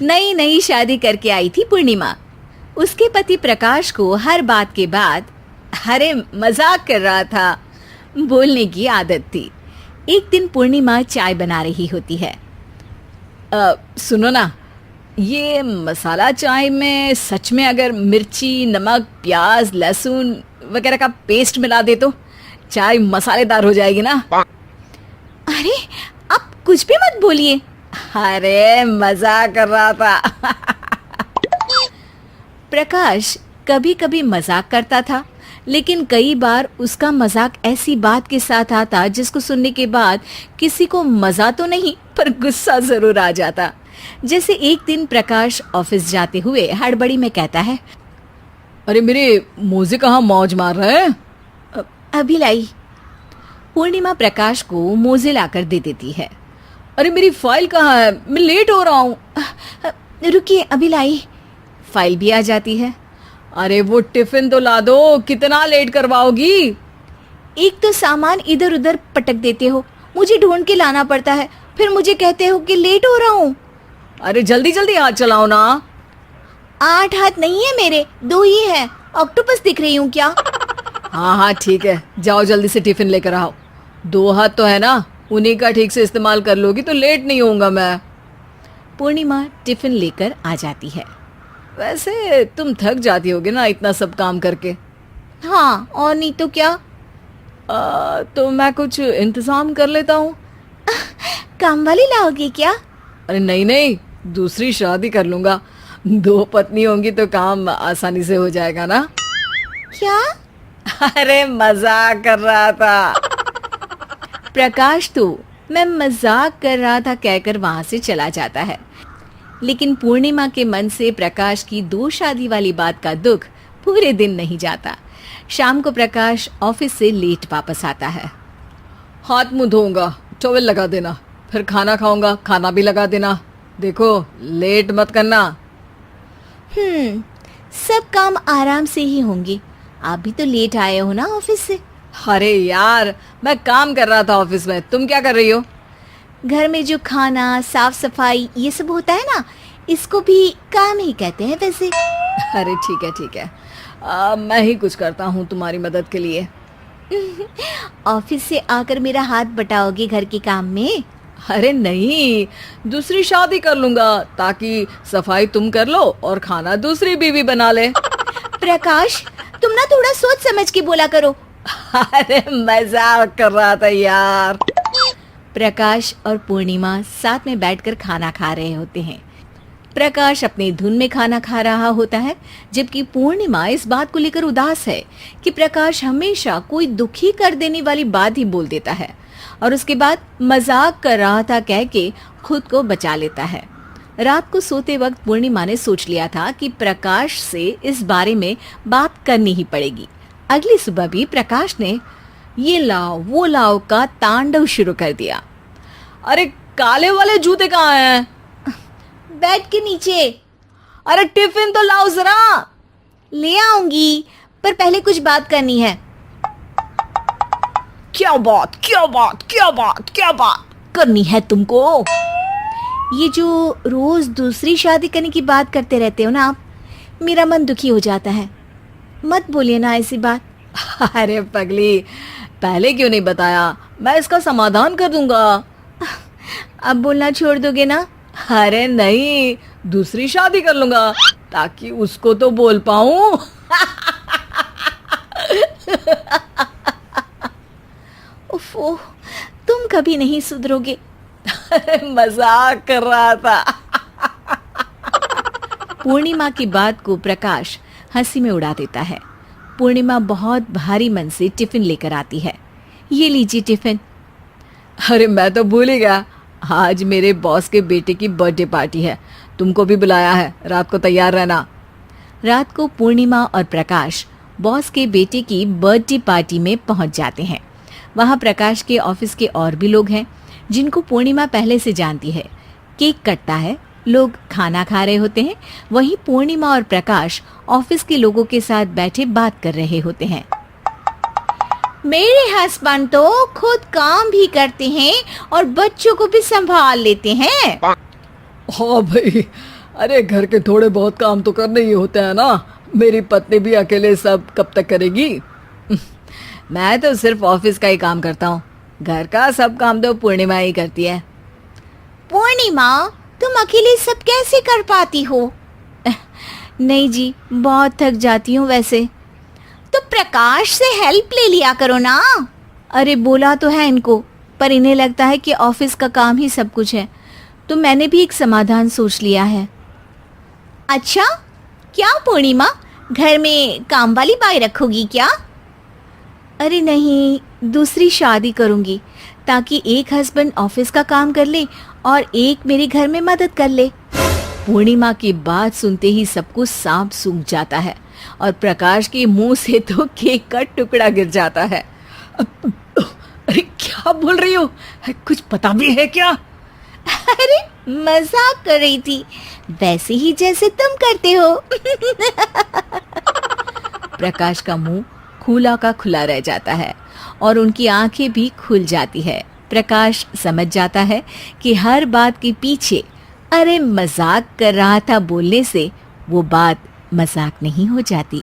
नई नई शादी करके आई थी पूर्णिमा। उसके पति प्रकाश को हर बात के बाद अरे मजाक कर रहा था बोलने की आदत थी। एक दिन पूर्णिमा चाय बना रही होती है। सुनो ना, ये मसाला चाय में सच में अगर मिर्ची, नमक, प्याज, लहसुन वगैरह का पेस्ट मिला दे तो चाय मसालेदार हो जाएगी ना। अरे आप कुछ भी मत बोलिए। अरे मजाक कर रहा था। प्रकाश कभी कभी मजाक करता था, लेकिन कई बार उसका मजाक ऐसी बात के साथ आता जिसको सुनने के बाद किसी को मजा तो नहीं पर गुस्सा जरूर आ जाता। जैसे एक दिन प्रकाश ऑफिस जाते हुए हड़बड़ी में कहता है, अरे मेरे मोजे कहाँ मौज मार रहे हैं? अभी लाई। पूर्णिमा प्रकाश को मोजे लाकर दे देती है। अरे मेरी फाइल कहाँ है? मैं लेट हो रहा हूँ। रुकिए अभी लाई। फाइल भी आ जाती है। अरे वो टिफिन तो ला दो, कितना लेट करवाओगी? एक तो सामान इधर उधर पटक देते हो, मुझे ढूंढ के लाना पड़ता है, फिर मुझे कहते हो कि लेट हो रहा हूँ। अरे जल्दी जल्दी हाथ चलाओ ना। 8 हाथ नहीं है मेरे, 2 ही है। ऑक्टोपस दिख रही हूँ क्या? हाँ हाँ ठीक है, जाओ जल्दी से टिफिन लेकर आओ। 2 हाथ तो है ना, उन्हीं का ठीक से इस्तेमाल कर लोगी तो लेट नहीं होऊंगा मैं। पूर्णिमा टिफिन लेकर आ जाती है। वैसे तुम थक जाती होगी ना इतना सब काम करके। हाँ और नहीं तो क्या। तो मैं कुछ इंतजाम कर लेता हूँ। काम वाली लाओगे क्या? अरे नहीं नहीं, दूसरी शादी कर लूंगा। 2 पत्नी होंगी तो काम आसानी से हो जाएगा ना। क्या? अरे मजाक कर रहा था। प्रकाश तो मैं मजाक कर रहा था कहकर वहां से चला जाता है। लेकिन पूर्णिमा के मन से प्रकाश की 2 शादी वाली बात का दुख पूरे दिन नहीं जाता। शाम को प्रकाश ऑफिस से लेट वापस आता है। हाथ मुंह धोऊंगा, टॉवल लगा देना, फिर खाना खाऊंगा, खाना भी लगा देना। देखो लेट मत करना। सब काम आराम से ही होंगे। आप भी तो लेट आए हो ना ऑफिस से। अरे यार मैं काम कर रहा था ऑफिस में, तुम क्या कर रही हो? घर में जो खाना, साफ सफाई ये सब होता है ना, इसको भी काम ही कहते हैं वैसे। अरे ठीक है, मैं ही कुछ करता हूँ तुम्हारी मदद के लिए। ऑफिस से आकर मेरा हाथ बटाओगे घर के काम में? अरे नहीं, दूसरी शादी कर लूंगा ताकि सफाई तुम कर लो और खाना दूसरी बीवी बना ले। प्रकाश तुम ना थोड़ा सोच समझ के बोला करो। अरे मजाक कर रहा था यार। प्रकाश और पूर्णिमा साथ में बैठकर खाना खा रहे होते हैं। प्रकाश अपनी धुन में खाना खा रहा होता है, जबकि पूर्णिमा इस बात को लेकर उदास है कि प्रकाश हमेशा कोई दुखी कर देने वाली बात ही बोल देता है और उसके बाद मजाक कर रहा था कह के खुद को बचा लेता है। रात को सोते वक्त पूर्णिमा ने सोच लिया था कि प्रकाश से इस बारे में बात करनी ही पड़ेगी। अगली सुबह भी प्रकाश ने ये लाओ वो लाओ का तांडव शुरू कर दिया। अरे काले वाले जूते कहाँ हैं? बेड के नीचे। अरे टिफिन तो लाओ जरा। ले आऊंगी, पर पहले कुछ बात करनी है। क्या बात करनी है तुमको? ये जो रोज दूसरी शादी करने की बात करते रहते हो ना आप, मेरा मन दुखी हो जाता है। मत बोलिए ना ऐसी बात। अरे पगली, पहले क्यों नहीं बताया? मैं इसका समाधान कर दूंगा। अब बोलना छोड़ दोगे ना? अरे नहीं, दूसरी शादी कर लूंगा ताकि उसको तो बोल पाऊं। उफ़, तुम कभी नहीं सुधरोगे। मजाक कर रहा था। पूर्णिमा की बात को प्रकाश हंसी में उड़ा देता है। पूर्णिमा बहुत भारी मन से टिफिन लेकर आती है। ये लीजिए टिफिन। अरे मैं तो भूल ही गया, आज मेरे बॉस के बेटे की बर्थडे पार्टी है, तुमको भी बुलाया है, रात को तैयार रहना। रात को पूर्णिमा और प्रकाश बॉस के बेटे की बर्थडे पार्टी में पहुंच जाते हैं। वहां प्रकाश के ऑफिस के और भी लोग हैं जिनको पूर्णिमा पहले से जानती है। केक कटता है, लोग खाना खा रहे होते हैं। वहीं पूर्णिमा और प्रकाश ऑफिस के लोगों के साथ बैठे बात कर रहे होते हैं। मेरे हस्बैंड तो खुद काम भी करते हैं और बच्चों को भी संभाल लेते हैं। हाँ भाई, अरे घर के थोड़े बहुत काम तो करने ही होते हैं ना। मेरी पत्नी भी अकेले सब कब तक करेगी? मैं तो सिर्फ ऑफिस का ही काम करता हूँ, घर का सब काम तो पूर्णिमा ही करती है। पूर्णिमा, तुम अकेले सब कैसे कर पाती हो? नहीं जी, बहुत थक जाती हूँ वैसे। तो प्रकाश से हेल्प ले लिया करो ना। अरे बोला तो है इनको, पर इन्हें लगता है कि ऑफिस का काम ही सब कुछ है, तो मैंने भी एक समाधान सोच लिया है। अच्छा, क्या पूर्णिमा, घर में काम वाली बाई रखोगी क्या? अरे नहीं, दूसरी शादी करूंगी ताकि एक हस्बैंड ऑफिस का काम कर ले और एक मेरे घर में मदद कर ले। पूर्णिमा की बात सुनते ही सब कुछ सांप सूख जाता है और प्रकाश के मुंह से तो केक का टुकड़ा गिर जाता है। अरे क्या बोल रही हो? कुछ पता भी है क्या? अरे मजाक कर रही थी, वैसे ही जैसे तुम करते हो। प्रकाश का मुंह खुला का खुला रह जाता है और उनकी आंखें भी खुल जाती है। प्रकाश समझ जाता है कि हर बात के पीछे अरे मजाक कर रहा था बोलने से वो बात मजाक नहीं हो जाती।